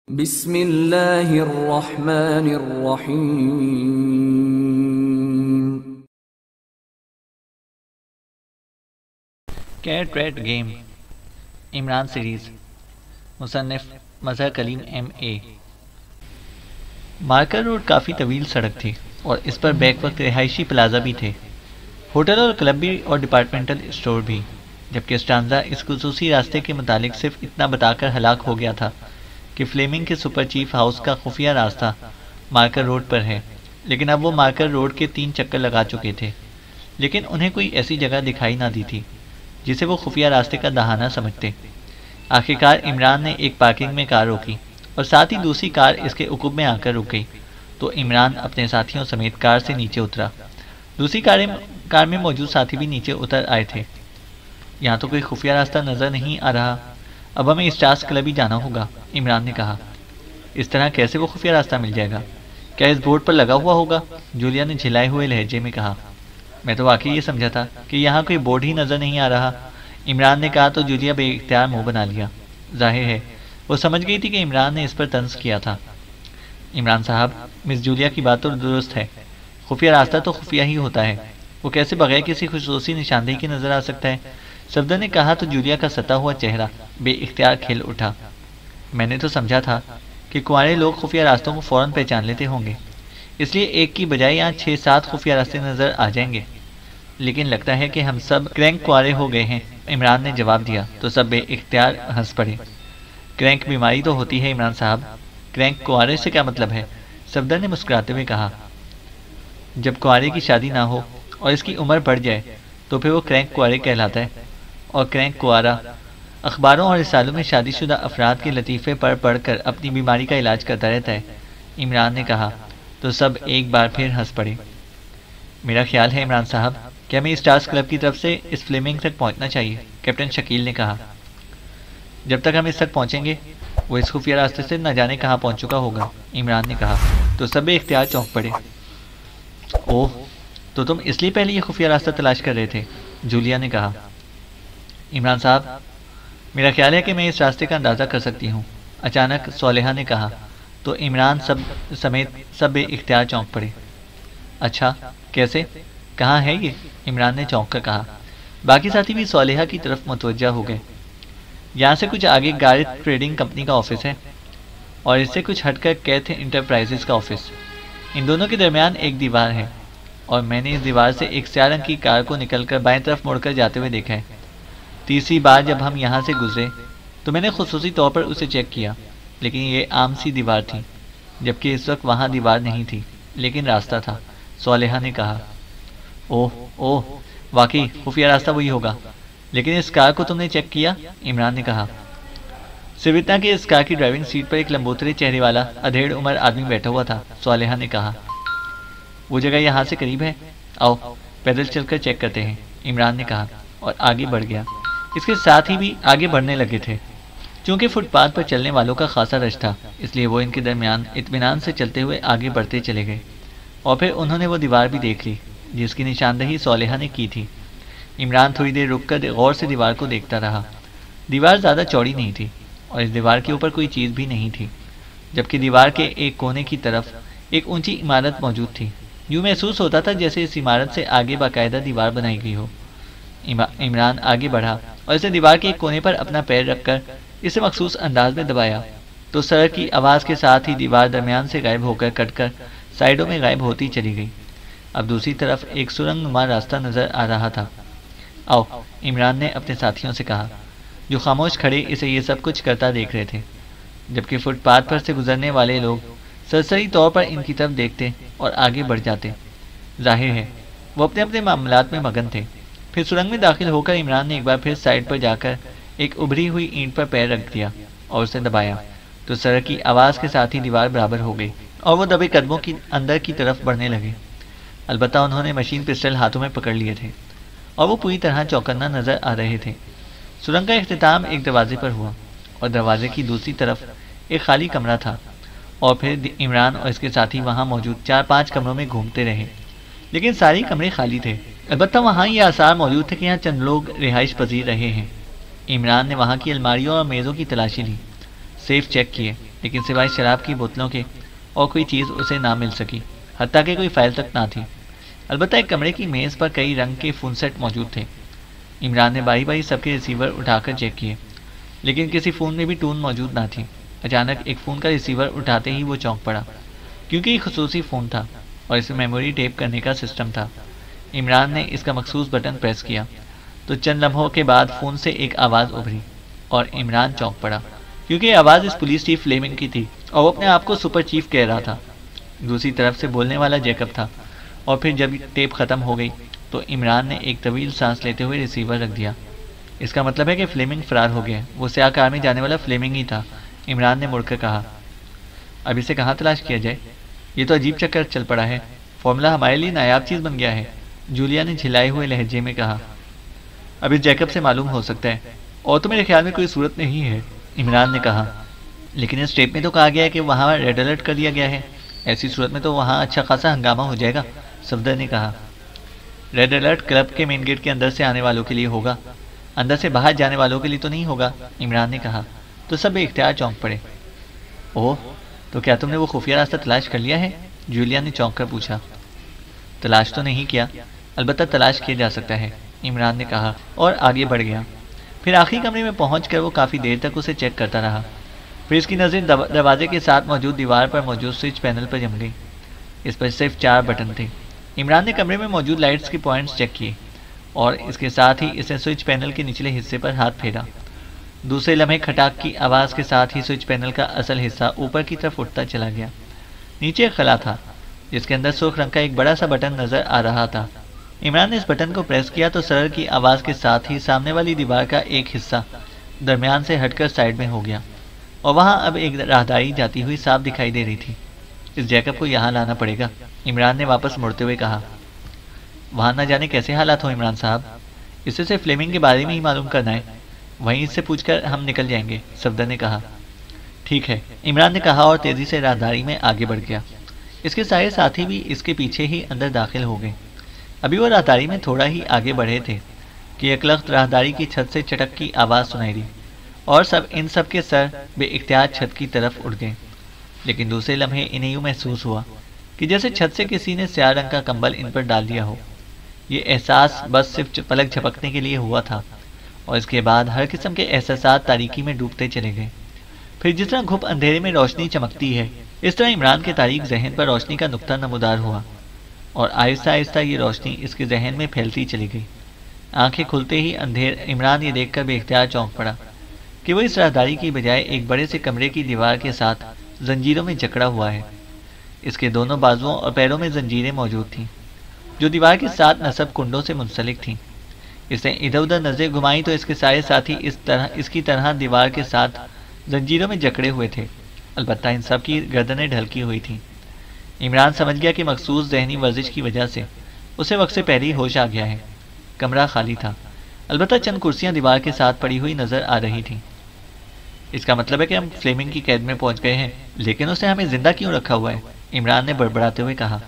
بسم اللہ الرحمن الرحیم۔ Cat rat game Imran series, مصنف Mazhar Kaleem MA۔ Marker road کافی طویل سڑک تھی اور اس پر بیک وقت رہائشی پلازا بھی تھے، ہوٹل اور کلب بھی اور ڈپارٹمنٹل اسٹور بھی، جبکہ اسٹانزا اس خصوصی راستے کے متعلق صرف اتنا بتا کر ہلاک ہو گیا تھا کہ فلیمنگ کے سپر چیف ہاؤس کا خفیہ راستہ مارکر روڈ پر ہے، لیکن اب وہ مارکر روڈ کے 3 چکر لگا چکے تھے، لیکن انہیں کوئی ایسی جگہ دکھائی نہ دی تھی جسے وہ خفیہ راستے کا دہانہ سمجھتے۔ آخرکار عمران نے ایک پارکنگ میں کار روکی اور ساتھ ہی دوسری کار اس کے عقب میں آ کر رک گئی، تو عمران اپنے ساتھیوں سمیت کار سے نیچے اترا۔ دوسری کار میں موجود ساتھی بھی نیچے اتر آئے تھے۔ یہاں تو کوئی خفیہ راستہ نظر نہیں آ رہا، اب ہمیں اسٹارز کلب ہی جانا ہوگا، عمران نے کہا۔ اس طرح کیسے وہ خفیہ راستہ مل جائے گا؟ کیا اس بورڈ پر لگا ہوا ہوگا؟ جولیا نے جھلائے ہوئے لہجے میں کہا۔ میں تو واقعی یہ سمجھا تھا کہ یہاں کوئی بورڈ ہی نظر نہیں آ رہا، عمران نے کہا تو جولیا بے اختیار منہ بنا لیا۔ ظاہر ہے وہ سمجھ گئی تھی کہ عمران نے اس پر طنز کیا تھا۔ عمران صاحب، مس جولیا کی بات تو درست ہے، خفیہ راستہ تو خفیہ ہی ہوتا ہے، وہ کیسے بغیر کسی خصوصی نشاندہی کے نظر آ سکتا ہے؟ صفدر نے کہا تو جولیا کا ستا ہوا چہرہ بے اختیار کھل اٹھا۔ میں نے تو سمجھا تھا کہ کنوارے لوگ خفیہ راستوں کو فوراً پہچان لیتے ہوں گے، اس لیے ایک کی بجائے یہاں 6-7 خفیہ راستے نظر آ جائیں گے، لیکن لگتا ہے کہ ہم سب کرینک کنوارے ہو گئے ہیں، عمران نے جواب دیا تو سب بے اختیار ہنس پڑے۔ کرینک بیماری تو ہوتی ہے عمران صاحب، کرینک کنوارے سے کیا مطلب ہے؟ صفدر نے مسکراتے ہوئے کہا۔ جب کنوارے کی شادی نہ ہو اور اس کی عمر بڑھ جائے تو پھر وہ کرینک کنوارے کہلاتا ہے، اور کرینک کنوارا اخباروں اور رسالوں میں شادی شدہ افراد کے لطیفے پڑھ کر اپنی بیماری کا علاج کرتا رہتا ہے، عمران نے کہا تو سب ایک بار پھر ہنس پڑے۔ میرا خیال ہے عمران صاحب کہ ہمیں اسٹارز کلب کی طرف سے اس فلیمنگ تک پہنچنا چاہیے، کیپٹن شکیل نے کہا۔ جب تک ہم اس تک پہنچیں گے وہ اس خفیہ راستے سے نہ جانے کہاں پہنچ چکا ہوگا، عمران نے کہا تو سب اختیار چونک پڑے۔ اوہ، تو تم اس لیے پہلے یہ خفیہ راستہ تلاش کر رہے تھے، جولیا نے کہا۔ عمران صاحب، میرا خیال ہے کہ میں اس راستے کا اندازہ کر سکتی ہوں، اچانک صالحہ نے کہا تو عمران سمیت سب بے اختیار چونک پڑے۔ اچھا، کیسے؟ کہاں ہے یہ؟ عمران نے چونک کر کہا۔ باقی ساتھی بھی صالحہ کی طرف متوجہ ہو گئے۔ یہاں سے کچھ آگے گارتھ ٹریڈنگ کمپنی کا آفس ہے اور اس سے کچھ ہٹ کر کیتھ انٹرپرائزز کا آفس، ان دونوں کے درمیان ایک دیوار ہے اور میں نے اس دیوار سے ایک سیاہ رنگ کی کار کو نکل کر بائیں طرف مڑ کر جاتے ہوئے دیکھا ہے۔ تیسری بار جب ہم یہاں سے گزرے تو میں نے خصوصی طور پر اسے چیک کیا، لیکن یہ عام سی دیوار تھی، جبکہ اس وقت وہاں دیوار نہیں تھی لیکن راستہ تھا، صالحہ نے کہا۔ اوہ، واقعی خفیہ راستہ وہی ہوگا، لیکن اس کار کو تم نے چیک کیا؟ عمران نے کہا۔ صرف اتنا کہ اس کار کی ڈرائیونگ سیٹ پر ایک لمبوترے چہرے والا ادھیڑ عمر آدمی بیٹھا ہوا تھا، صالحہ نے کہا۔ وہ جگہ یہاں سے قریب ہے، آؤ پیدل چل کر چیک کرتے ہیں، عمران نے کہا اور آگے بڑھ گیا۔ اس کے ساتھ ہی بھی آگے بڑھنے لگے تھے۔ چونکہ فٹ پاتھ پر چلنے والوں کا خاصا رش تھا، اس لیے وہ ان کے درمیان اطمینان سے چلتے ہوئے آگے بڑھتے چلے گئے، اور پھر انہوں نے وہ دیوار بھی دیکھ لی جس کی نشاندہی صالحہ نے کی تھی۔ عمران تھوڑی دیر رک کر غور سے دیوار کو دیکھتا رہا۔ دیوار زیادہ چوڑی نہیں تھی اور اس دیوار کے اوپر کوئی چیز بھی نہیں تھی، جبکہ دیوار کے ایک کونے کی طرف ایک اونچی عمارت موجود تھی۔ یوں محسوس ہوتا تھا جیسے اس عمارت سے آگے باقاعدہ دیوار بنائی گئی ہو۔ عمران آگے بڑھا اور اسے دیوار کے ایک کونے پر اپنا پیر رکھ کر اسے مخصوص انداز میں دبایا تو سڑک کی آواز کے ساتھ ہی دیوار درمیان سے غائب ہو کر کٹ کر سائیڈوں میں غائب ہوتی چلی گئی۔ اب دوسری طرف ایک سرنگ نما راستہ نظر آ رہا تھا۔ آؤ، عمران نے اپنے ساتھیوں سے کہا، جو خاموش کھڑے اسے یہ سب کچھ کرتا دیکھ رہے تھے، جبکہ فٹ پاتھ پر سے گزرنے والے لوگ سرسری طور پر ان کی طرف دیکھتے اور آگے بڑھ جاتے۔ ظاہر ہے وہ اپنے اپنے معاملات میں مگن تھے۔ پھر سرنگ میں داخل ہو کر عمران نے ایک بار پھر سائڈ پر جا کر ایک ابھری ہوئی اینٹ پر پیر رکھ دیا اور اسے دبایا تو سڑک کی آواز کے ساتھ ہی دیوار برابر ہو گئی اور وہ دبے قدموں کی اندر کی طرف بڑھنے لگے۔ البتہ انہوں نے مشین پسٹل ہاتھوں میں پکڑ لیے تھے اور وہ پوری طرح چوکنا نظر آ رہے تھے۔ سرنگ کا اختتام ایک دروازے پر ہوا اور دروازے کی دوسری طرف ایک خالی کمرہ تھا، اور پھر عمران اور اس کے ساتھی وہاں موجود 4-5 کمروں میں گھومتے رہے، لیکن سارے کمرے خالی تھے۔ البتہ وہاں یہ آثار موجود تھے کہ یہاں چند لوگ رہائش پذیر رہے ہیں۔ عمران نے وہاں کی الماریوں اور میزوں کی تلاشی لی، سیف چیک کیے، لیکن سوائے شراب کی بوتلوں کے اور کوئی چیز اسے نہ مل سکی، حتیٰ کہ کوئی فائل تک نہ تھی۔ البتہ ایک کمرے کی میز پر کئی رنگ کے فون سیٹ موجود تھے۔ عمران نے باری باری سب کے ریسیور اٹھا کر چیک کیے، لیکن کسی فون میں بھی ٹون موجود نہ تھی۔ اچانک ایک فون کا ریسیور اٹھاتے ہی وہ چونک پڑا، کیونکہ یہ خصوصی فون تھا اور اس میں میموری ٹیپ کرنے کا سسٹم تھا۔ عمران نے اس کا مخصوص بٹن پریس کیا تو چند لمحوں کے بعد فون سے ایک آواز ابھری اور عمران چونک پڑا، کیونکہ یہ آواز اس پولیس چیف فلیمنگ کی تھی اور وہ اپنے آپ کو سپر چیف کہہ رہا تھا۔ دوسری طرف سے بولنے والا جیکب تھا، اور پھر جب ٹیپ ختم ہو گئی تو عمران نے ایک طویل سانس لیتے ہوئے ریسیور رکھ دیا۔ اس کا مطلب ہے کہ فلیمنگ فرار ہو گیا، وہ سیاہ کار میں جانے والا فلیمنگ ہی تھا۔ عمران نے مڑ کر کہا، اب اسے کہاں تلاش کیا جائے؟ یہ تو عجیب چکر چل پڑا ہے، فارمولا ہمارے لیے نایاب چیز بن گیا ہے، جولیا نے جھلائے ہوئے لہجے میں کہا۔ اب اس جیکب سے معلوم ہو سکتا ہے، اور تو میرے خیال میں کوئی صورت نہیں ہے، عمران نے کہا۔ لیکن اس ٹیپ میں تو کہا گیا ہے کہ وہاں ریڈ الرٹ کر دیا گیا ہے، ایسی صورت میں تو وہاں اچھا خاصا ہنگامہ ہو جائے گا، صفدر نے کہا۔ ریڈ الرٹ کلب کے مین گیٹ کے اندر سے آنے والوں کے لیے ہوگا، اندر سے باہر جانے والوں کے لیے تو نہیں ہوگا، عمران نے کہا۔ تو سب بے اختیار چونک پڑے۔ اوہ، تو کیا تم نے وہ خفیہ راستہ تلاش کر لیا ہے؟ جولیا نے چونک کر پوچھا۔ تلاش تو نہیں کیا، البتہ تلاش کیا جا سکتا ہے، عمران نے کہا اور آگے بڑھ گیا۔ پھر آخری کمرے میں پہنچ کر وہ کافی دیر تک اسے چیک کرتا رہا۔ پھر اس کی نظر دروازے کے ساتھ موجود دیوار پر موجود سوئچ پینل پر جم گئی۔ اس پر صرف 4 بٹن تھے۔ عمران نے کمرے میں موجود لائٹس کے پوائنٹس چیک کیے اور اس کے ساتھ ہی اس نے سوئچ پینل کے نچلے حصے پر ہاتھ پھیرا۔ دوسرے لمحے کھٹاک کی آواز کے ساتھ ہی سوئچ پینل کا اصل حصہ اوپر کی طرف اٹھتا چلا گیا۔ نیچے ایک خلا تھا جس کے اندر سرخ رنگ کا ایک بڑا سا بٹن نظر آ رہا تھا۔ عمران نے اس بٹن کو پریس کیا تو سرر کی آواز کے ساتھ ہی سامنے والی دیوار کا ایک حصہ درمیان سے ہٹ کر سائڈ میں ہو گیا اور وہاں اب ایک راہداری جاتی ہوئی صاف دکھائی دے رہی تھی۔ اس جیکب کو یہاں لانا پڑے گا، عمران نے واپس مڑتے ہوئے کہا۔ وہاں نہ جانے کیسے حالات ہوں عمران صاحب، اسے صرف فلیمنگ کے بارے میں ہی معلوم کرنا ہے، وہیں اس سے پوچھ کر ہم نکل جائیں گے، صفدر نے کہا۔ ٹھیک ہے، عمران نے کہا اور تیزی سے راہداری میں آگے بڑھ گیا۔ اس کے سارے ساتھی بھی اس کے پیچھے ہی اندر داخل ہو گئے۔ ابھی وہ راہداری میں تھوڑا ہی آگے بڑھے تھے کہ ایک لخت راہداری کی چھت سے چٹک کی آواز سنائی دی اور ان سب کے سر بے اختیار چھت کی طرف اٹھ گئے۔ لیکن دوسرے لمحے انہیں یوں محسوس ہوا کہ جیسے چھت سے کسی نے سیاہ رنگ کا کمبل ان پر ڈال دیا ہو۔ یہ احساس بس صرف پلک جھپکنے کے لیے ہوا تھا اور اس کے بعد ہر قسم کے احساسات تاریکی میں ڈوبتے چلے گئے۔ پھر جس طرح گھپ اندھیرے میں روشنی چمکتی ہے، اس طرح عمران کے تاریک ذہن پر روشنی کا نقطہ نمودار ہوا اور آہستہ آہستہ یہ روشنی اس کے ذہن میں پھیلتی چلی گئی۔ آنکھیں کھلتے ہی عمران یہ دیکھ کر بے اختیار چونک پڑا کہ وہ اس راہداری کی بجائے ایک بڑے سے کمرے کی دیوار کے ساتھ زنجیروں میں جکڑا ہوا ہے۔ اس کے دونوں بازوؤں اور پیروں میں زنجیریں موجود تھیں جو دیوار کے ساتھ نصب کنڈوں سے منسلک تھیں۔ اس نے ادھر ادھر نظریں گھمائی تو اس کے سارے ساتھی اس کی طرح دیوار کے ساتھ زنجیروں میں جکڑے ہوئے تھے، البتہ ان سب کی گردنیں ڈھلکی ہوئی تھیں۔ عمران سمجھ گیا کہ مخصوص ذہنی ورزش کی وجہ سے اسے وقت سے پہلے ہی ہوش آ گیا ہے۔ کمرہ خالی تھا، البتہ چند کرسیاں دیوار کے ساتھ پڑی ہوئی نظر آ رہی تھیں۔ اس کا مطلب ہے کہ ہم فلیمنگ کی قید میں پہنچ گئے ہیں، لیکن اس نے ہمیں زندہ کیوں رکھا ہوا ہے؟ عمران نے بڑبڑاتے ہوئے کہا،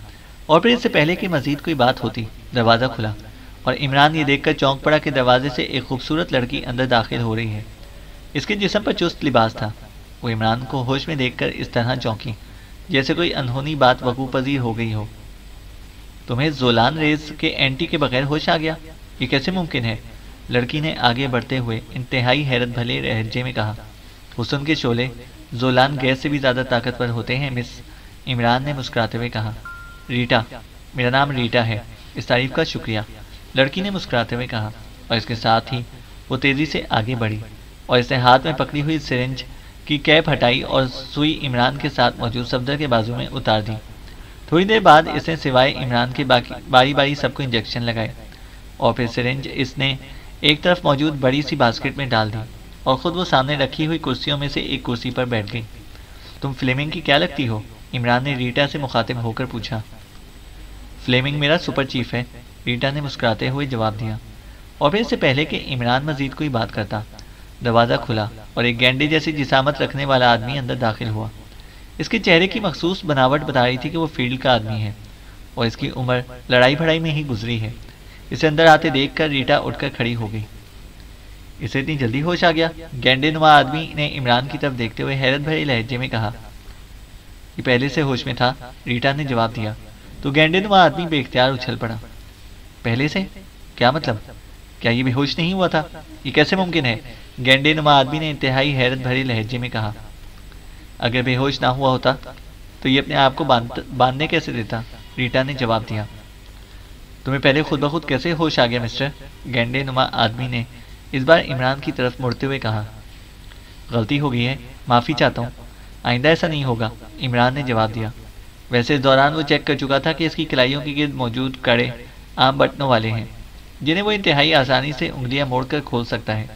اور پھر اس سے پہلے کہ مزید کوئی بات ہوتی دروازہ کھلا اور عمران یہ دیکھ کر چونک پڑا کہ دروازے سے ایک خوبصورت لڑکی اندر داخل ہو رہی ہے۔ اس کے جسم پر چست لباس تھا۔ وہ عمران کو ہوش میں دیکھ کر اس طرح چونکی جیسے کوئی انہونی بات وقوع پذیر ہو گئی ہو۔ تمہیں زولان ریز کے اینٹی کے بغیر ہوش آ گیا؟ یہ کیسے ممکن ہے؟ لڑکی نے آگے بڑھتے ہوئے انتہائی حیرت بھرے لہجے میں کہا۔ حسن کے شعلے زولان گیس سے بھی زیادہ طاقتور ہوتے ہیں مس، عمران نے مسکراتے ہوئے کہا۔ ریٹا، میرا نام ریٹا ہے، اس تعریف کا شکریہ، لڑکی نے مسکراتے ہوئے کہا، اور اس کے ساتھ ہی وہ تیزی سے آگے بڑھی اور اس نے ہاتھ میں پکڑی ہوئی سرنج کی کیپ ہٹائی اور سوئی عمران کے ساتھ موجود صفدر کے بازو میں اتار دی۔ تھوڑی دیر بعد اس نے سوائے عمران کے باری باری سب کو انجیکشن لگائے اور پھر سرنج اس نے ایک طرف موجود بڑی سی باسکٹ میں ڈال دی اور خود وہ سامنے رکھی ہوئی کرسیوں میں سے ایک کرسی پر بیٹھ گئی۔ تم فلیمنگ کی کیا لگتی ہو؟ عمران نے ریٹا سے مخاطب ہو کر پوچھا۔ فلیمنگ میرا سپر چیف ہے، ریٹا نے مسکراتے ہوئے جواب دیا، اور پھر اس سے پہلے کہ عمران مزید کوئی بات کرتا دروازہ کھلا اور ایک گینڈے جیسی جسامت رکھنے والا آدمی اندر داخل ہوا۔ اس کے چہرے کی مخصوص بناوٹ بتا رہی تھی کہ وہ فیلڈ کا آدمی ہے اور اس کی عمر لڑائی بھڑائی میں ہی گزری ہے۔ اسے اندر آتے دیکھ کر ریٹا اٹھ کر کھڑی ہو گئی۔ اسے اتنی جلدی ہوش آ گیا؟ گینڈے نما آدمی نے عمران کی طرف دیکھتے ہوئے حیرت بھری لہجے میں کہا۔ یہ پہلے سے ہوش میں تھا، ریٹا نے جواب دیا۔ تو گینڈے نما آدمی بے اختیار اچھل پڑا۔ پہلے سے؟ کیا مطلب؟ کیا یہ بے ہوش نہیں ہوا تھا؟ یہ کیسے ممکن ہے؟ گینڈے نما آدمی نے انتہائی حیرت بھری لہجے میں کہا۔ اگر بے ہوش نہ ہوا ہوتا تو یہ اپنے آپ کو باندھنے کیسے دیتا؟ ریٹا نے جواب دیا۔ تمہیں پہلے خود بخود کیسے ہوش آ گیا مسٹر؟ گینڈے نما آدمی نے اس بار عمران کی طرف مڑتے ہوئے کہا۔ غلطی ہو گئی ہے، معافی چاہتا ہوں، آئندہ ایسا نہیں ہوگا، عمران نے جواب دیا۔ ویسے اس دوران وہ چیک کر چکا تھا کہ اس کی کلائیوں کے گرد موجود کڑے عام بٹنوں والے ہیں جنہیں وہ انتہائی آسانی سے انگلیاں موڑ کر کھول سکتا ہے،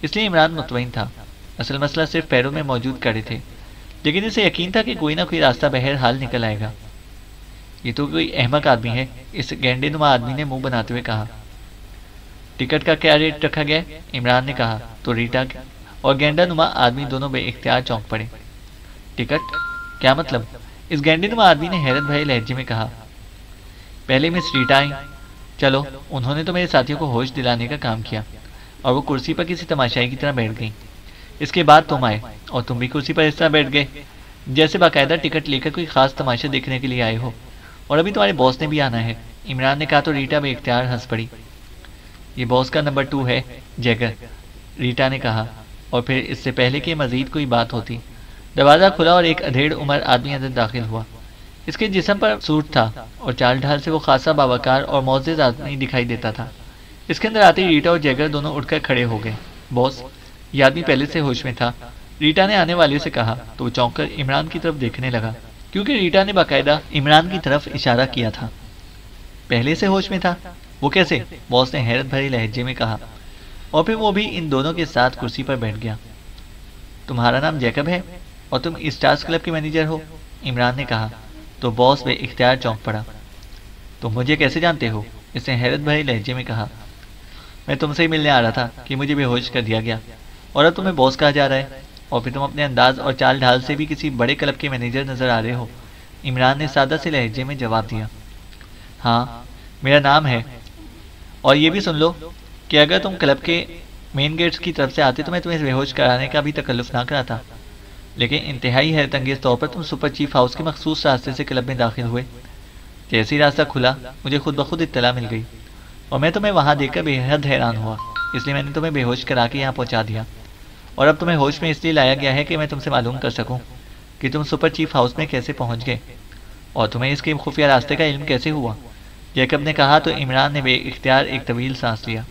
اس لیے عمران مطمئن تھا۔ اصل مسئلہ صرف پیروں میں موجود کڑے تھے، لیکن اسے یقین تھا کہ کوئی نہ کوئی راستہ بہرحال نکل آئے گا۔ یہ تو کوئی احمق آدمی ہے، اس گینڈے نما آدمی نے منہ بناتے ہوئے کہا۔ ٹکٹ کا کیا ریٹ رکھا گیا؟ عمران نے کہا تو ریٹا اور گینڈا نما آدمی دونوں بے اختیار چونک پڑے۔ ٹکٹ؟ کیا مطلب؟ اس گینڈے نما آدمی نے حیرت بھرے لہجے میں کہا۔ پہلے مس ریٹا آئیں، چلو انہوں نے تو میرے ساتھیوں کو ہوش دلانے کا کام کیا اور وہ کرسی پر کسی تماشائی کی طرح بیٹھ گئیں۔ اس کے بعد تم آئے اور تم بھی کرسی پر اس طرح بیٹھ گئے جیسے باقاعدہ ٹکٹ لے کر کوئی خاص تماشا دیکھنے کے لیے آئے ہو، اور ابھی تمہارے باس نے بھی آنا ہے۔ عمران نے کہا تو ریٹا بے اختیار ہنس پڑی۔ یہ باس کا نمبر 2 ہے، جیگر، ریٹا نے کہا، اور پھر اس سے پہلے کہ مزید کوئی بات ہوتی دروازہ کھلا اور ایک ادھیڑ عمر آدمی اندر داخل ہوا۔ اس کے جسم پر سوٹ تھا اور چال ڈھال سے وہ خاصا باوقار اور معزز آدمی دکھائی دیتا تھا۔ اس کے اندر آتے ہی ریٹا اور جیگر دونوں اٹھ کر کھڑے ہو گئے۔ باس، یہ آدمی پہلے سے ہوش میں تھا، ریٹا نے آنے والے سے کہا تو وہ چونک کر عمران کی طرف دیکھنے لگا، کیونکہ ریٹا نے باقاعدہ عمران کی طرف اشارہ کیا تھا۔ پہلے سے ہوش میں تھا؟ وہ کیسے؟ باس نے حیرت بھری لہجے میں کہا، اور پھر وہ بھی ان دونوں کے ساتھ کرسی پر بیٹھ گیا۔ تمہارا نام جیکب ہے اور تم اسٹارز کلب کے مینیجر ہو؟ عمران نے کہا تو باس بے اختیار چونک پڑا۔ تم مجھے کیسے جانتے ہو؟ اس نے حیرت بھری لہجے میں کہا۔ میں تم سے ہی ملنے آ رہا تھا کہ مجھے بے ہوش کر دیا گیا، اور اب تمہیں باس کہا جا رہا ہے، اور پھر تم اپنے انداز اور چال ڈھال سے بھی کسی بڑے کلب کے مینیجر نظر آ رہے ہو۔ عمران نے سادہ سے لہجے میں جواب دیا۔ ہاں، میرا نام ہے، اور یہ بھی سن لو کہ اگر تم کلب کے مین گیٹس کی طرف سے آتے تو میں تمہیں بے ہوش کرانے کا بھی تکلف نہ کراتا، لیکن انتہائی حیرت انگیز طور پر تم سپر چیف ہاؤس کے مخصوص راستے سے کلب میں داخل ہوئے۔ جیسے ہی راستہ کھلا مجھے خود بخود اطلاع مل گئی، اور میں تمہیں وہاں دیکھ کر بے حد حیران ہوا، اس لیے میں نے تمہیں بے ہوش کرا کے یہاں پہنچا دیا، اور اب تمہیں ہوش میں اس لیے لایا گیا ہے کہ میں تم سے معلوم کر سکوں کہ تم سپر چیف ہاؤس میں کیسے پہنچ گئے، اور تمہیں اس کے خفیہ راستے کا علم کیسے ہوا۔ جیکب نے کہا تو عمران نے بے اختیار ایک طویل سانس لیا،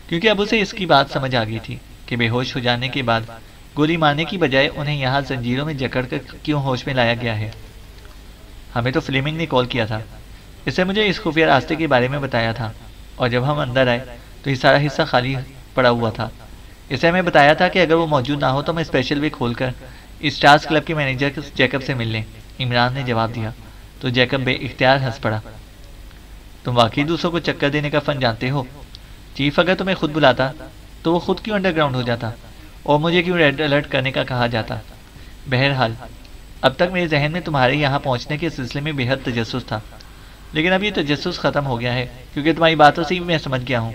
کیونکہ اب اسے اس کی بات سمجھ آ گئی تھی کہ بے ہوش ہو جانے کے بعد گولی مارنے کی بجائے انہیں یہاں زنجیروں میں جکڑ کر کیوں ہوش میں لایا گیا ہے۔ ہمیں تو فلیمنگ نے کال کیا تھا، اس سے مجھے اس خفیہ راستے کے بارے میں بتایا تھا، اور جب ہم اندر آئے تو یہ سارا حصہ خالی پڑا ہوا تھا۔ اسے ہمیں بتایا تھا کہ اگر وہ موجود نہ ہو تو ہم اسپیشل وے کھول کر اسٹارز کلب کے مینیجر جیکب سے مل لیں۔ عمران نے جواب دیا تو جیکب بے اختیار ہنس پڑا۔ تم واقعی دوسروں کو چکر دینے کا فن جانتے ہو؟ چیف اگر تمہیں خود بلاتا تو وہ خود کیوں انڈر گراؤنڈ ہو جاتا، اور مجھے کیوں ریڈ الرٹ کرنے کا کہا جاتا؟ بہرحال اب تک میرے ذہن میں تمہارے یہاں پہنچنے کے سلسلے میں بے حد تجسس تھا، لیکن اب یہ تجسس ختم ہو گیا ہے، کیونکہ تمہاری باتوں سے ہی میں سمجھ گیا ہوں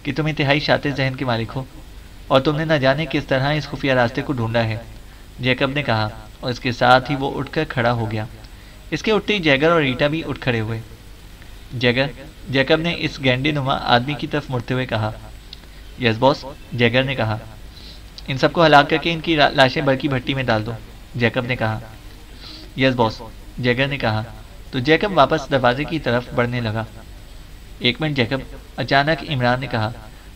کہ تم انتہائی شاطر ذہن کے مالک ہو، اور تم نے نہ جانے کس طرح اس خفیہ راستے کو ڈھونڈا ہے، جیکب نے کہا، اور اس کے ساتھ ہی وہ اٹھ کر کھڑا ہو گیا۔ اس کے اٹھتے ہی جیگر اور ریٹا بھی اٹھ کھڑے ہوئے۔ جیکب نے اس گینڈے نما آدمی کی طرف مڑتے ہوئے کہا۔ یس باس، جیگر نے کہا۔ ان سب کو ہلاک کر کے ان کی لاشیں برقی بھٹی میں ڈال دو، جیکب نے کہا۔ یس باس، جیگر نے کہا تو جیکب واپس دروازے کی طرف بڑھنے لگا۔ ایک منٹ جیکب، اچانک عمران نے کہا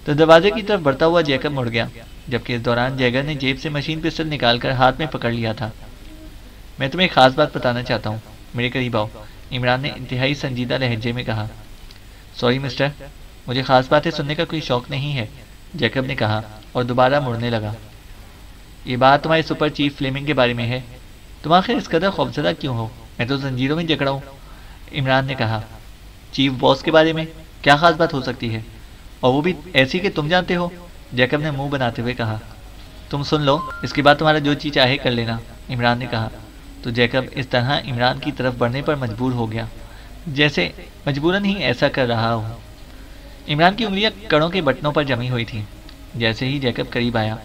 تو دروازے کی طرف بڑھتا ہوا جیکب مڑ گیا، جبکہ اس دوران جیگر نے جیب سے مشین پسٹل نکال کر ہاتھ میں پکڑ لیا تھا۔ میں تمہیں ایک خاص بات بتانا چاہتا ہوں، میرے قریب آؤ، عمران نے انتہائی سنجیدہ لہجے میں کہا۔ سوری مسٹر، مجھے خاص باتیں سننے کا کوئی شوق نہیں ہے، جیکب نے کہا اور دوبارہ مڑنے لگا۔ یہ بات تمہارے سپر چیف فلیمنگ کے بارے میں ہے، تم آخر اس قدر خوفزدہ کیوں ہو؟ میں تو زنجیروں میں جکڑا ہوں، عمران نے کہا۔ چیف باس کے بارے میں کیا خاص بات ہو سکتی ہے، اور وہ بھی ایسی کہ تم جانتے ہو، جیکب نے منہ بناتے ہوئے کہا۔ تم سن لو، اس کے بعد تمہارا جو چیز چاہے کر لینا، عمران نے کہا تو جیکب اس طرح عمران کی طرف بڑھنے پر مجبور ہو گیا جیسے مجبوراً ہی ایسا کر رہا ہو۔ عمران کی انگلیاں کڑوں کے بٹنوں پر جمی ہوئی تھیں، جیسے ہی جیکب قریب آیا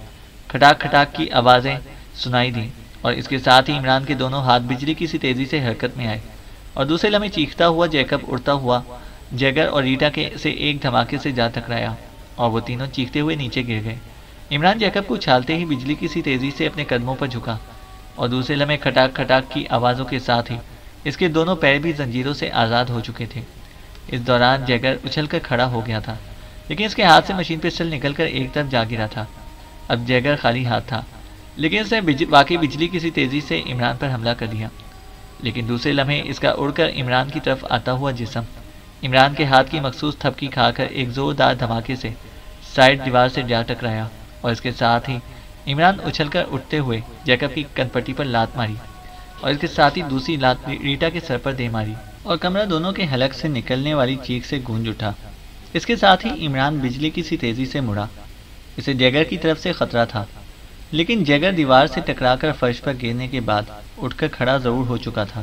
کھٹاک کھٹاک کی آوازیں سنائی دیں اور اس کے ساتھ ہی عمران کے دونوں ہاتھ بجلی کی سی تیزی سے حرکت میں آئے اور دوسرے لمحے چیختا ہوا جیکب اڑتا ہوا جیگر اور ریٹا کے سے ایک دھماکے سے جا ٹکرایا اور وہ تینوں چیختے ہوئے نیچے گر گئے۔ عمران جیکب کو اچھالتے ہی بجلی کی سی تیزی سے اپنے قدموں پر جھکا اور دوسرے لمحے کھٹاک کھٹاک کی آوازوں کے ساتھ ہی اس کے دونوں پیر بھی زنجیروں سے آزاد ہو چکے تھے۔ اس دوران جیگر اچھل کر کھڑا ہو گیا تھا لیکن اس کے ہاتھ سے مشین پسٹل نکل کر ایک طرف جا گرا تھا۔ اب جیگر خالی ہاتھ تھا لیکن اس نے واقعی بجلی کی سی تیزی سے عمران پر حملہ کر دیا، لیکن دوسرے لمحے اس کا اڑ کر عمران کی طرف آتا ہوا جسم عمران کے ہاتھ کی مخصوص تھپکی کھا کر ایک زوردار دھماکے سے سائڈ دیوار سے جا ٹکرایا اور اس کے ساتھ ہی عمران اچھل کر اٹھتے ہوئے جیکب کی کنپٹی پر لات ماری اور اس کے ساتھ ہی دوسری لات ریٹا کے سر پر دے ماری اور کمرہ دونوں کے حلق سے نکلنے والی چیخ سے گونج اٹھا۔ اس کے ساتھ ہی عمران بجلی کی سی تیزی سے مڑا۔ اسے جیگر کی طرف سے خطرہ تھا لیکن جیگر دیوار سے ٹکرا کر فرش پر گرنے کے بعد اٹھ کر کھڑا ضرور ہو چکا تھا،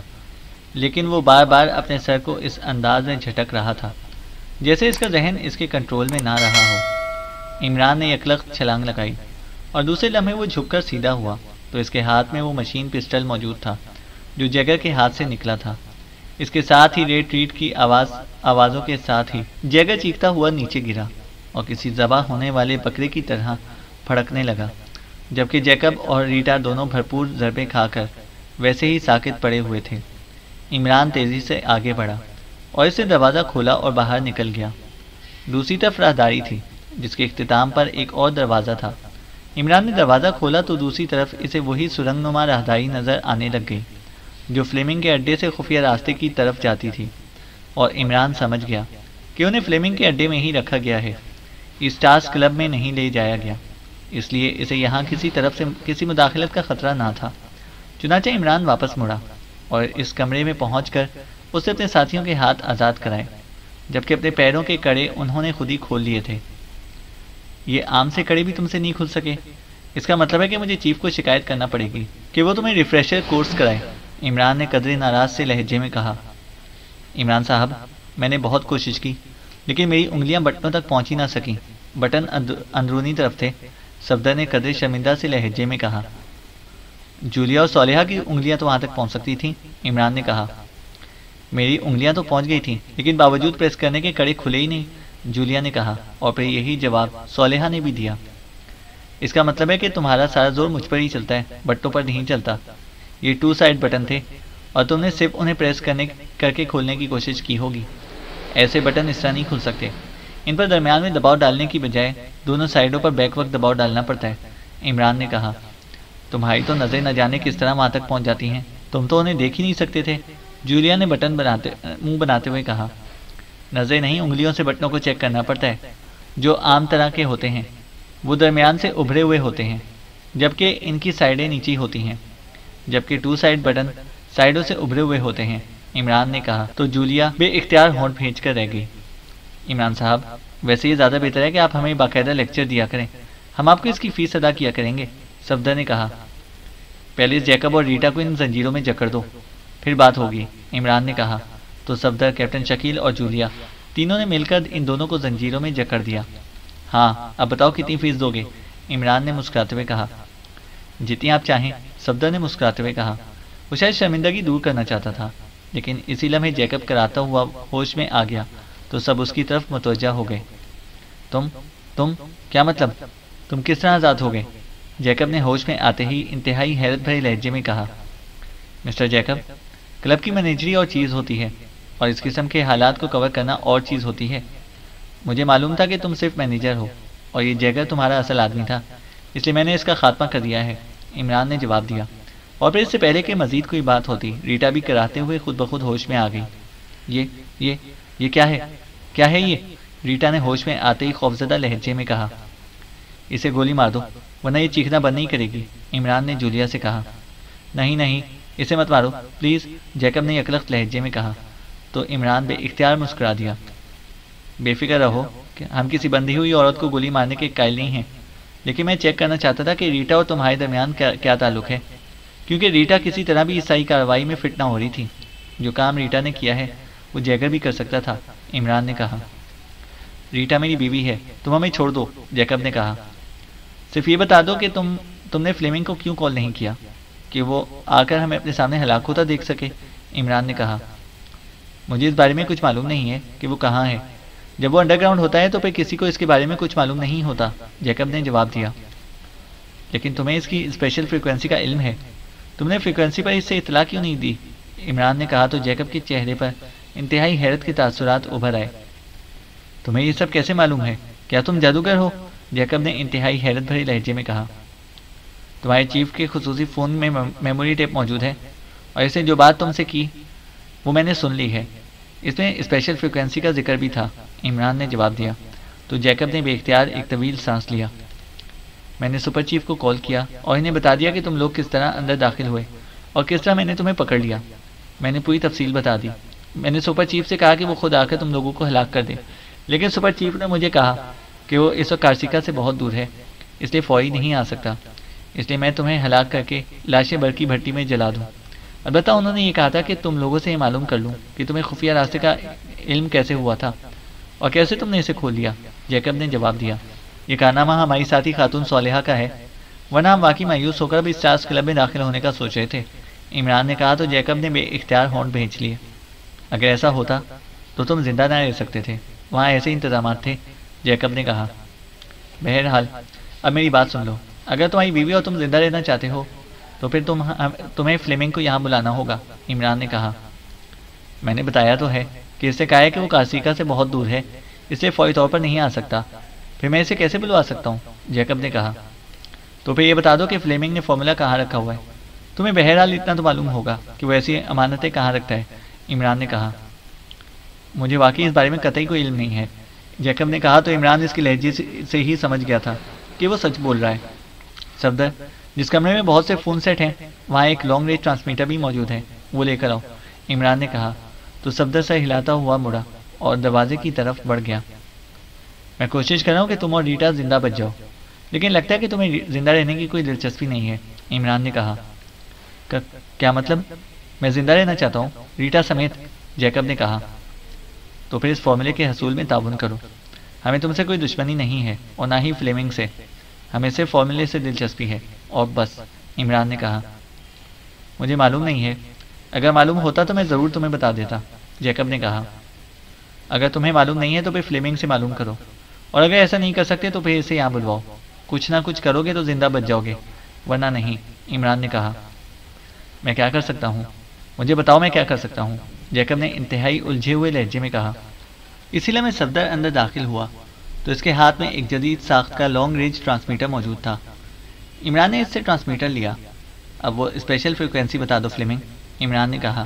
لیکن وہ بار بار اپنے سر کو اس انداز میں جھٹک رہا تھا جیسے اس کا ذہن اس کے کنٹرول میں نہ رہا ہو۔ عمران نے یکلخت چھلانگ لگائی اور دوسرے لمحے وہ جھک کر سیدھا ہوا تو اس کے ہاتھ میں وہ مشین پسٹل موجود تھا جو جیگر کے ہاتھ سے نکلا تھا۔ اس کے ساتھ ہی ریٹ ریٹ کی آوازوں کے ساتھ ہی جیگر چیختا ہوا نیچے گرا اور کسی ذبح ہونے والے بکرے کی طرح پھڑکنے لگا، جبکہ جیکب اور ریٹا دونوں بھرپور ضربے کھا کر ویسے ہی ساکت پڑے ہوئے تھے۔ عمران تیزی سے آگے بڑھا اور اس سے دروازہ کھولا اور باہر نکل گیا۔ دوسری طرف راہداری تھی جس کے اختتام پر ایک اور دروازہ تھا۔ عمران نے دروازہ کھولا تو دوسری طرف اسے وہی سرنگ نما راہداری نظر آنے لگ گئی جو فلیمنگ کے اڈے سے خفیہ راستے کی طرف جاتی تھی، اور عمران سمجھ گیا کہ انہیں فلیمنگ کے اڈے میں ہی رکھا گیا ہے، اسٹارز کلب میں نہیں لے جایا گیا، اس لیے اسے یہاں کسی طرف سے کسی مداخلت کا خطرہ نہ تھا۔ چنانچہ عمران واپس مڑا اور اس کمرے میں پہنچ کر اس نے اپنے ساتھیوں کے ہاتھ آزاد کرائے جبکہ اپنے پیروں کے کڑے انہوں نے خود ہی کھول لیے تھے۔ یہ عام سے کڑے بھی تم سے نہیں کھل سکے؟ اس کا مطلب ہے کہ مجھے چیف کو شکایت کرنا پڑے گی کہ وہ تمہیں ریفریشر کورس کرائے، عمران نے قدرے ناراض سے لہجے میں کہا۔ عمران صاحب، میں نے بہت کوشش کی لیکن میری انگلیاں بٹنوں تک پہنچ ہی نہ سکیں، بٹن اندرونی طرف تھے، صفدر نے قدرے شرمندہ سے لہجے میں کہا۔ جولیا اور صالحہ کی انگلیاں تو وہاں تک پہنچ سکتی تھیں، عمران نے کہا۔ میری انگلیاں تو پہنچ گئی تھیں لیکن باوجود پریس کرنے کے کڑے کھلے ہی نہیں، جولیا نے کہا، اور پھر یہی جواب صالحہ نے بھی دیا۔ اس کا مطلب ہے کہ تمہارا سارا زور مجھ پر ہی چلتا ہے، بٹوں پر نہیں چلتا۔ یہ 2 سائڈ بٹن تھے اور تم نے صرف انہیں پریس کر کے کھولنے کی کوشش کی ہوگی۔ ایسے بٹن اس طرح نہیں کھل سکتے، ان پر درمیان میں دباؤ ڈالنے کی بجائے دونوں سائڈوں پر بیک وقت دباؤ ڈالنا پڑتا ہے، عمران نے کہا۔ تمہاری تو نظریں نہ جانے کس طرح وہاں تک پہنچ جاتی ہیں، تم تو انہیں دیکھ ہی نہیں سکتے تھے، جولیا نے منہ بناتے ہوئے کہا۔ نظریں نہیں، انگلیوں سے بٹنوں کو چیک کرنا پڑتا ہے، جو عام طرح کے ہوتے ہیں، وہ درمیان سے ابھرے ہوئے ہوتے ہیں جبکہ ان کی سائڈیں نیچی ہوتی ہیں، جبکہ 2 سائڈ بٹن سائڈوں سے ابھرے ہوئے ہوتے ہیں، عمران نے کہا۔ تو جولیا بے اختیار ہونٹ بھیج کر رہ گئی۔ عمران صاحب، ویسے یہ زیادہ بہتر ہے کہ آپ ہمیں باقاعدہ لیکچر دیا کریں، ہم آپ کو اس کی فیس ادا کیا کریں گے، صفدر نے کہا۔ پہلے جیکب اور ریٹا کو ان زنجیروں میں جکڑ دو، پھر بات ہوگی، عمران نے کہا۔ تو صفدر، کیپٹن شکیل اور جولیا تینوں نے مل کر ان دونوں کو زنجیروں میں جکڑ دیا۔ ہاں، اب بتاؤ کتنی فیس دو گے، عمران نے مسکراتے ہوئے کہا۔ جتنی آپ چاہیں، صفدر نے مسکراتے ہوئے کہا۔ وہ شاید شرمندگی دور کرنا چاہتا تھا لیکن اسی لمحے جیکب کراتا ہوا ہوش میں آ گیا تو سب اس کی طرف متوجہ ہو گئے۔ تم کیا مطلب؟ تم کس طرح آزاد ہو گئے؟ جیکب نے ہوش میں آتے ہی انتہائی حیرت بھرے لہجے میں کہا۔ مسٹر جیکب، کلب کی مینیجری اور چیز ہوتی ہے اور اس قسم کے حالات کو کور کرنا اور چیز ہوتی ہے۔ مجھے معلوم تھا کہ تم صرف مینیجر ہو اور یہ جیگر تمہارا اصل آدمی تھا، اس لیے میں نے اس کا خاتمہ کر دیا ہے، عمران نے جواب دیا۔ اور پھر اس سے پہلے کہ مزید کوئی بات ہوتی، ریٹا بھی کراتے ہوئے خود بخود ہوش میں آ گئی۔ یہ کیا ہے؟ کیا ہے یہ؟ ریٹا نے ہوش میں آتے ہی خوفزدہ لہجے میں کہا۔ اسے گولی مار دو ورنہ یہ چیخنا بند نہیں کرے گی، عمران نے جولیا سے کہا۔ نہیں، اسے مت مارو پلیز، جیکب نے یکلخت لہجے میں کہا۔ تو عمران بے اختیار مسکرا دیا۔ بے فکر رہو کہ ہم کسی بندھی ہوئی عورت کو گولی مارنے کے قائل نہیں ہیں، لیکن میں چیک کرنا چاہتا تھا کہ ریٹا اور تمہارے درمیان کیا تعلق ہے، کیونکہ ریٹا کسی طرح بھی عیسائی کارروائی میں فٹ نہ ہو رہی تھی۔ جو کام ریٹا نے کیا ہے وہ جیگر بھی کر سکتا تھا، عمران نے کہا۔ ریٹا میری بیوی ہے، تم ہمیں چھوڑ دو، جیکب نے کہا۔ صرف یہ بتا دو کہ تم نے فلیمنگ کو کیوں کال نہیں کیا کہ وہ آ کر ہمیں اپنے سامنے ہلاک ہوتا دیکھ سکے۔ عمران نے کہا، مجھے اس بارے میں کچھ معلوم نہیں ہے کہ وہ کہاں ہے۔ جب وہ انڈر گراؤنڈ ہوتا ہے تو پھر کسی کو اس کے بارے میں کچھ معلوم نہیں ہوتا، جیکب نے جواب دیا۔ لیکن تمہیں اس کی اسپیشل فریکوینسی کا علم ہے، تم نے فریکوینسی پر اس سے اطلاع کیوں نہیں دی؟ عمران نے کہا تو جیکب کے چہرے پر انتہائی حیرت کے تاثرات ابھر آئے۔ تمہیں یہ سب کیسے معلوم ہے؟ کیا تم جادوگر ہو؟ جیکب نے انتہائی حیرت بھرے لہجے میں کہا۔ تمہارے چیف کے خصوصی فون میں میموری ٹیپ موجود ہے، اور اسے جو بات تم سے کی وہ میں نے سن لی ہے۔ اس میں اسپیشل فریکوینسی کا ذکر بھی تھا، عمران نے جواب دیا تو جیکب نے بے اختیار ایک طویل سانس لیا۔ میں نے سپر چیف کو کال کیا اور انہیں بتا دیا کہ تم لوگ کس طرح اندر داخل ہوئے اور کس طرح میں نے تمہیں پکڑ لیا۔ میں نے پوری تفصیل بتا دی۔ میں نے سپر چیف سے کہا کہ وہ خود آ کر تم لوگوں کو ہلاک کر دے، لیکن سپر چیف نے مجھے کہا کہ وہ اس وقت کارسیکا سے بہت دور ہے، اس لیے فوری نہیں آ سکتا، اس لیے میں تمہیں ہلاک کر کے لاشیں برقی بھٹی میں جلا دوں۔ البتہ انہوں نے یہ کہا تھا کہ تم لوگوں سے یہ معلوم کر لوں کہ تمہیں خفیہ راستے کا علم کیسے ہوا تھا اور کیسے تم نے اسے کھول لیا۔ جیکب نے جواب دیا، یہ کارنامہ ہماری ساتھی خاتون صالحہ کا ہے، ورنہ ہم واقعی مایوس ہو کر بھی اسٹارز کلب میں داخل ہونے کا سوچ رہے تھے۔ عمران نے کہا تو جیکب نے بے اختیار ہونٹ بھینچ لیے۔ اگر ایسا ہوتا تو تم زندہ نہ رہ سکتے تھے، وہاں ایسے انتظامات تھے، جیکب نے کہا۔ بہرحال اب میری بات سن لو، اگر تمہاری بیوی اور تم زندہ رہنا چاہتے ہو تو پھر تمہیں فلیمنگ کو یہاں بلانا ہوگا، عمران نے کہا۔ میں نے بتایا تو ہے کہ اس سے کہا ہے کہ وہ کارسیکا سے بہت دور ہے، اس لیے فوری طور پر نہیں آ سکتا، پھر میں اسے کیسے بلوا سکتا ہوں؟ جیکب نے کہا۔ تو پھر یہ بتا دو کہ فلیمنگ نے فارمولا کہاں رکھا ہوا ہے، تمہیں بہرحال اتنا تو معلوم ہوگا کہ وہ ایسی امانتیں کہاں رکھتا ہے، عمران نے کہا۔ مجھے واقعی اس بارے میں قطعی کوئی علم نہیں ہے، جیکب نے کہا تو عمران اس کے لہجے سے ہی سمجھ گیا تھا کہ وہ سچ بول رہا ہے۔ صفدر، جس کمرے میں بہت سے فون سیٹ ہیں وہاں ایک لانگ رینج ٹرانسمیٹر بھی موجود ہے، وہ لے کر آؤ، عمران نے کہا تو صفدر سے ہلاتا ہوا مڑا اور دروازے کی طرف بڑھ گیا۔ میں کوشش کر رہا ہوں کہ تم اور ریٹا زندہ بچ جاؤ، لیکن لگتا ہے کہ تمہیں زندہ رہنے کی کوئی دلچسپی نہیں ہے، عمران نے کہا۔ کیا مطلب؟ میں زندہ رہنا چاہتا ہوں، ریٹا سمیت، جیکب نے کہا۔ تو پھر اس فارمولے کے حصول میں تعاون کرو، ہمیں تم سے کوئی دشمنی نہیں ہے اور نہ ہی فلیمنگ سے، ہمیں صرف فارمولے سے دلچسپی ہے اور بس، عمران نے کہا۔ مجھے معلوم نہیں ہے، اگر معلوم ہوتا تو میں ضرور تمہیں بتا دیتا، جیکب نے کہا۔ اگر تمہیں معلوم نہیں ہے تو پھر فلیمنگ سے معلوم کرو، اور اگر ایسا نہیں کر سکتے تو پھر اسے یہاں بلواؤ، کچھ نہ کچھ کرو گے تو زندہ بچ جاؤ گے، ورنہ نہیں، عمران نے کہا۔ میں کیا کر سکتا ہوں؟ مجھے بتاؤ میں کیا کر سکتا ہوں، جیکب نے انتہائی الجھے ہوئے لہجے میں کہا۔ اسی لیے میں صفدر اندر داخل ہوا تو اس کے ہاتھ میں ایک جدید ساخت کا لانگ رینج ٹرانسمیٹر موجود تھا۔ عمران نے اس سے ٹرانسمیٹر لیا۔ اب وہ اسپیشل فریکوینسی بتا دو فلیمنگ، عمران نے کہا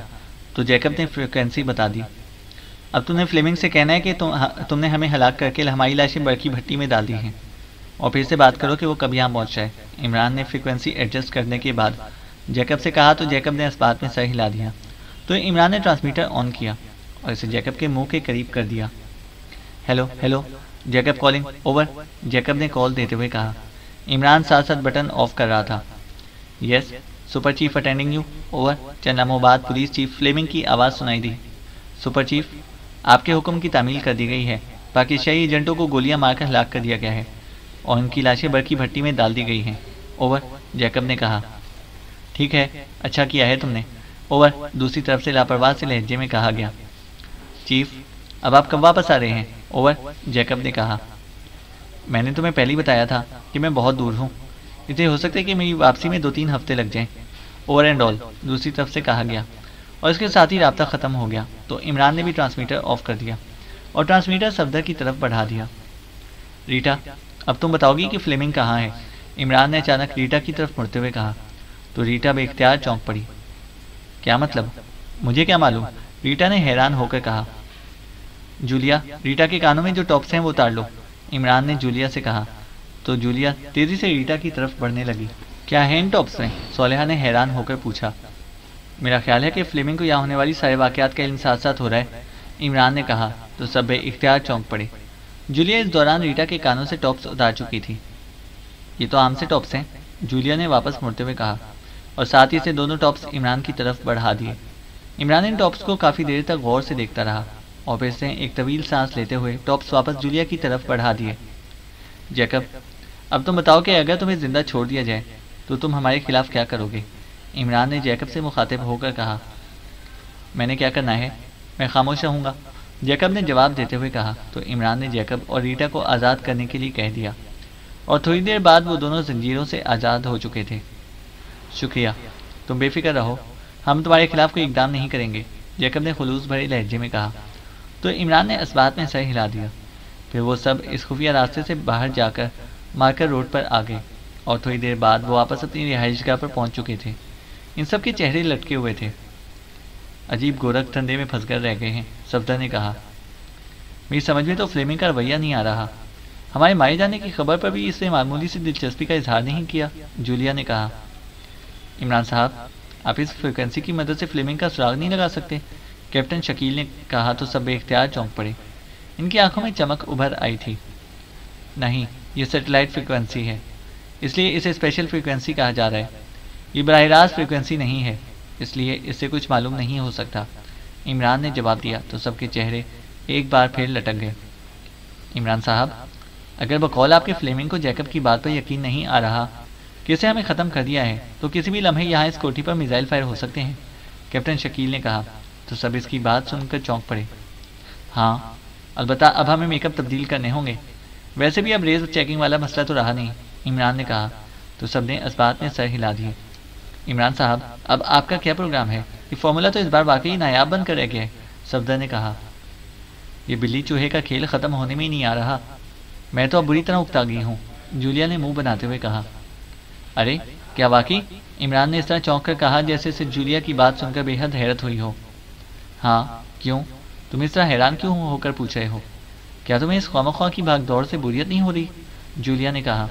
تو جیکب نے فریکوینسی بتا دی۔ اب تم نے فلیمنگ سے کہنا ہے کہ تم نے ہمیں ہلاک کر کے ہماری لاشیں برقی بھٹی میں ڈال دی ہیں، اور پھر سے بات کرو کہ وہ کب یہاں پہنچ جائے۔ عمران نے فریکوینسی ایڈجسٹ کرنے کے بعد جیکب سے کہا تو جیکب نے اس بات میں سر ہلا دیا۔ تو عمران نے ٹرانسمیٹر آن کیا اور اسے جیکب کے منہ کے قریب کر دیا۔ Hello hello, Jacob calling, over, Jacob نے کال دیتے ہوئے کہا۔ عمران ساتھ ساتھ بٹن آف کر رہا تھا۔ Yes, super chief attending you, over, چند لمحوں بعد پولیس چیف فلیمنگ کی آواز سنائی دی۔ سپر چیف، آپ کے حکم کی تعمیل کر دی گئی ہے، پاکستانی ایجنٹوں کو گولیاں مار کر ہلاک کر دیا گیا ہے اور ان کی لاشیں برقی بھٹی میں ڈال دی گئی ہیں، اوور، جیکب نے کہا۔ ٹھیک ہے، اچھا کیا ہے تم نے، اوور، دوسری طرف سے لاپرواہ سے لہجے میں کہا گیا۔ چیف، اب آپ کب واپس آ رہے ہیں، اوور، جیکب نے کہا۔ میں نے تمہیں پہلے ہی بتایا تھا کہ میں بہت دور ہوں، اسے ہو سکتا ہے کہ میری واپسی میں 2-3 ہفتے لگ جائیں، اوور اینڈ آل، دوسری طرف سے کہا گیا، اور اس کے ساتھ ہی رابطہ ختم ہو گیا تو عمران نے بھی ٹرانسمیٹر آف کر دیا اور ٹرانسمیٹر صفدر کی طرف بڑھا دیا۔ ریٹا، اب تم بتاؤ گی کہ فلیمنگ کہاں ہے، عمران نے اچانک ریٹا کی طرف مڑتے ہوئے کہا تو ریٹا بے اختیار چونک پڑی۔ کیا مطلب؟ مجھے کیا معلوم، ریٹا نے حیران ہو کر کہا۔ جولیا، ریٹا کے کانوں میں جو ٹاپس ہیں وہ اتار لو، عمران نے جولیا سے کہا تو جولیا تیزی سے ریٹا کی طرف بڑھنے لگی۔ کیا ہے ان ٹاپس میں؟ صالحہ نے حیران ہو کر پوچھا۔ میرا خیال ہے کہ فلیمنگ کو یہاں ہونے والی سارے واقعات کا علم ساتھ ساتھ ہو رہا ہے، عمران نے کہا تو سب بے اختیار چونک پڑے۔ جولیا اس دوران ریٹا کے کانوں سے ٹاپس اتار چکی تھی۔ یہ تو عام سے ٹاپس ہیں، جولیا نے واپس مڑتے ہوئے کہا، اور ساتھ ہی سے دونوں ٹاپس عمران کی طرف بڑھا دیے۔ عمران ان ٹاپس کو کافی دیر تک غور سے دیکھتا رہا اور پھر سے ایک طویل سانس لیتے ہوئے ٹاپس واپس جولیا کی طرف بڑھا دیے۔ جیکب، اب تم بتاؤ کہ اگر تمہیں زندہ چھوڑ دیا جائے تو تم ہمارے خلاف کیا کرو گے؟ عمران نے جیکب سے مخاطب ہو کر کہا۔ میں نے کیا کرنا ہے؟ میں خاموش رہوں گا، جیکب نے جواب دیتے ہوئے کہا۔ تو عمران نے جیکب اور ریٹا کو آزاد کرنے کے لیے کہہ دیا، اور تھوڑی دیر بعد وہ دونوں زنجیروں سے آزاد ہو چکے تھے۔ شکریہ، تم بے فکر رہو، ہم تمہارے خلاف کوئی اقدام نہیں کریں گے، جیکب نے خلوص بھرے لہجے میں کہا۔ تو عمران نے اس بات میں سر ہلا دیا۔ پھر وہ سب اس خفیہ راستے سے باہر جا کر مارکر روڈ پر آ گئے، اور تھوڑی دیر بعد وہ واپس اپنی رہائش گاہ پر پہنچ چکے تھے۔ ان سب کے چہرے لٹکے ہوئے تھے۔ عجیب گورکھ دھندے میں پھنس کر رہ گئے ہیں، صفدر نے کہا۔ میری سمجھ میں تو فلیمنگ کا رویہ نہیں آ رہا، ہمارے مارے جانے کی خبر پر بھی اس نے معمولی سی دلچسپی کا اظہار نہیں کیا، جولیا نے کہا۔ عمران صاحب، آپ اس فریکوینسی کی مدد سے فلیمنگ کا سراغ نہیں لگا سکتے؟ کیپٹن شکیل نے کہا تو سب بے اختیار چونک پڑے۔ ان کی آنکھوں میں چمک ابھر آئی تھی۔ نہیں، یہ سیٹلائٹ فریکوینسی ہے، اس لیے اسے اسپیشل فریکوینسی کہا جا رہا ہے۔ یہ براہ راست فریکوینسی نہیں ہے، اس لیے اس سے کچھ معلوم نہیں ہو سکتا، عمران نے جواب دیا تو سب کے چہرے ایک بار پھر لٹک گئے۔ عمران صاحب، اگر بقول آپ کے فلیمنگ کو جیکب کی بات پر یقین نہیں آ رہا کہ اسے ہمیں ختم کر دیا ہے، تو کسی بھی لمحے یہاں اس کوٹھی پر میزائل فائر ہو سکتے ہیں، کیپٹن شکیل نے کہا تو سب اس کی بات سن کر چونک پڑے۔ ہاں، البتہ اب ہمیں میک اپ تبدیل کرنے ہوں گے، ویسے بھی اب ریز چیکنگ والا مسئلہ تو رہا نہیں، عمران نے کہا تو سب نے اس بات میں سر ہلا دیے۔ عمران صاحب، اب آپ کا کیا پروگرام ہے؟ یہ فارمولا تو اس بار واقعی نایاب بن کر رہ گیا ہے، صفدر نے کہا۔ یہ بلی چوہے کا کھیل ختم ہونے میں ہی نہیں آ رہا، میں تو اب بری طرح اکتا گئی ہوں، جولیا نے منہ بناتے ہوئے کہا۔ ارے کیا واقعی؟ عمران نے اس طرح چونک کر کہا جیسے اسے جولیا کی بات سن کر بے حد حیرت ہوئی ہو۔ ہاں، کیوں؟ تم اس طرح حیران کیوں ہو کر پوچھ رہے ہو؟ کیا تمہیں اس خواہ مخواہ کی بھاگ دوڑ سے بوریت نہیں ہو رہی؟ جولیا نے کہا۔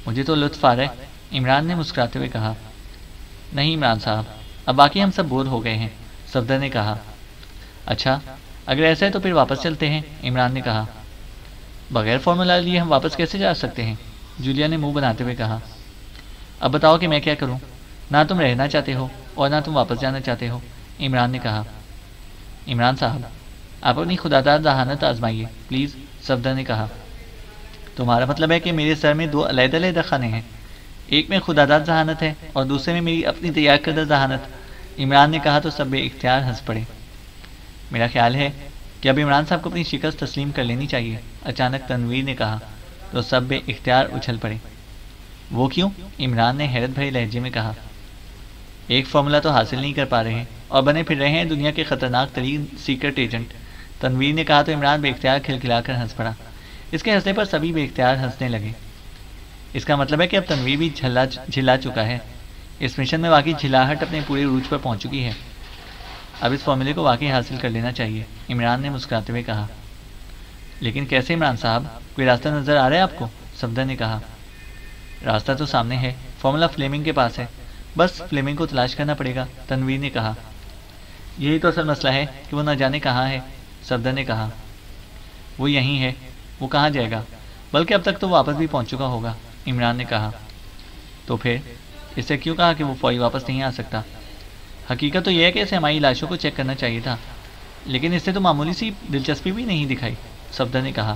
مجھے تو لطف آ رہا ہے، عمران نے مسکراتے ہوئے کہا۔ نہیں عمران صاحب، اب باقی ہم سب بور ہو گئے ہیں، صفدر نے کہا۔ اچھا، اگر ایسا ہے تو پھر واپس چلتے ہیں، عمران نے کہا۔ بغیر فارمولا لیے ہم واپس کیسے جا سکتے ہیں؟ جولیا نے منہ بناتے ہوئے کہا۔ اب بتاؤ کہ میں کیا کروں؟ نہ تم رہنا چاہتے ہو اور نہ تم واپس جانا چاہتے ہو، عمران نے کہا۔ عمران صاحب، آپ اپنی خوددار ذہانت آزمائیے پلیز، صفدر نے کہا۔ تمہارا مطلب ہے کہ میرے سر میں دو علیحدہ علیحدہ خانے ہیں، ایک میں خوددار ذہانت ہے اور دوسرے میں میری اپنی تیار کردہ ذہانت، عمران نے کہا تو سب بے اختیار ہنس پڑے۔ میرا خیال ہے کہ اب عمران صاحب کو اپنی شکست تسلیم کر لینی چاہیے، اچانک تنویر نے کہا تو سب بے اختیار اچھل پڑے۔ وہ کیوں؟ عمران نے حیرت بھرے لہجے میں کہا۔ ایک فارمولا تو حاصل نہیں کر پا رہے اور بنے پھر رہے ہیں دنیا کے خطرناک ترین سیکرٹ ایجنٹ، تنویر نے کہا تو عمران بے اختیار کھلکھلا کر ہنس پڑا۔ اس کے ہنسنے پر سبھی بے اختیار ہنسنے لگے۔ اس کا مطلب ہے کہ اب تنویر بھی جھلا چکا ہے، اس مشن میں واقعی جھلاہٹ اپنے پورے عروج پر پہنچ چکی ہے، اب اس فارمولے کو واقعی حاصل کر لینا چاہیے، عمران نے مسکراتے ہوئے کہا۔ لیکن کیسے عمران صاحب؟ کوئی راستہ نظر آ رہا ہے آپ کو؟ صفدر نے کہا۔ راستہ تو سامنے ہے، فارمولا فلیمنگ کے پاس ہے، بس فلیمنگ کو تلاش کرنا پڑے گا، تنویر نے کہا۔ یہی تو اصل مسئلہ ہے کہ وہ نہ جانے کہاں ہے، صفدر نے کہا۔ وہ یہیں ہے، وہ کہاں جائے گا؟ بلکہ اب تک تو واپس بھی پہنچ چکا ہوگا، عمران نے کہا۔ تو پھر اس سے کیوں کہا کہ وہ فوری واپس نہیں آ سکتا؟ حقیقت تو یہ ہے کہ اسے ہماری لاشوں کو چیک کرنا چاہیے تھا، لیکن اس سے تو معمولی سی دلچسپی بھی نہیں دکھائی، صفدر نے کہا۔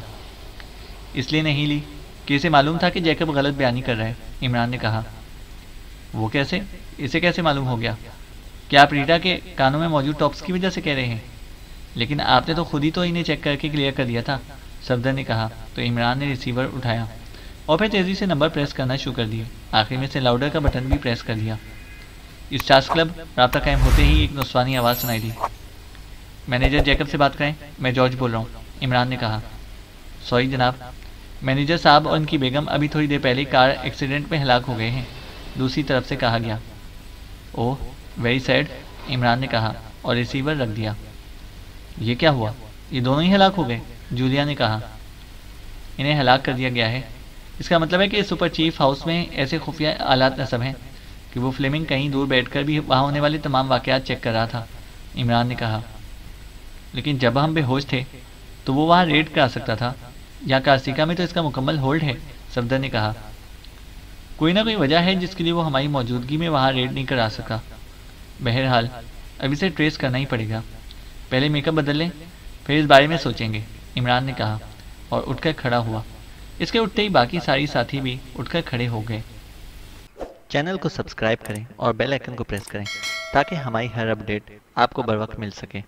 اس لیے نہیں لی کہ اسے معلوم تھا کہ جیکب غلط بیانی کر رہا ہے، عمران نے کہا۔ وہ کیسے؟ اسے کیسے معلوم ہو گیا؟ کیا آپ ریٹا کے کانوں میں موجود ٹاپس کی وجہ سے کہہ رہے ہیں؟ لیکن آپ نے تو خود ہی تو انہیں چیک کر کے کلیئر کر دیا تھا، صفدر نے کہا تو عمران نے ریسیور اٹھایا اور پھر تیزی سے نمبر پریس کرنا شروع کر دیے، آخر میں سے لاؤڈر کا بٹن بھی پریس کر دیا۔ اسٹارز کلب رابطہ قائم ہوتے ہی ایک نسوانی آواز سنائی دی۔ مینیجر جیکب سے بات کریں، میں جارج بول رہا ہوں، عمران نے کہا۔ سوری جناب، مینیجر صاحب اور ان کی بیگم ابھی تھوڑی دیر پہلے کار ایکسیڈنٹ میں ہلاک ہو گئے ہیں، دوسری طرف سے کہا گیا۔ اوہ ویری سیڈ، عمران نے کہا اور ریسیور رکھ دیا۔ یہ کیا ہوا؟ یہ دونوں ہی ہلاک ہو گئے، جولیا نے کہا۔ انہیں ہلاک کر دیا گیا ہے، اس کا مطلب ہے کہ سپر چیف ہاؤس میں ایسے خفیہ آلات نصب ہیں کہ وہ فلیمنگ کہیں دور بیٹھ کر بھی وہاں ہونے والے تمام واقعات چیک کر رہا تھا، عمران نے کہا۔ لیکن جب ہم بے ہوش تھے تو وہ وہاں ریڈ کرا سکتا تھا، یا کارسیکا میں تو اس کا مکمل ہولڈ ہے، صفدر نے کہا۔ کوئی نہ کوئی وجہ ہے جس کے لیے وہ ہماری موجودگی میں وہاں ریڈ نہیں کرا سکا، بہرحال اب اسے ٹریس کرنا ہی پڑے گا، پہلے میک اپ بدل لیں پھر اس بارے میں سوچیں گے، عمران نے کہا اور اٹھ کر کھڑا ہوا۔ اس کے اٹھتے ہی باقی ساری ساتھی بھی اٹھ کر کھڑے ہو گئے۔ چینل کو سبسکرائب کریں اور بیل آئیکن کو پریس کریں تاکہ ہماری ہر اپڈیٹ آپ کو بر وقت مل سکے۔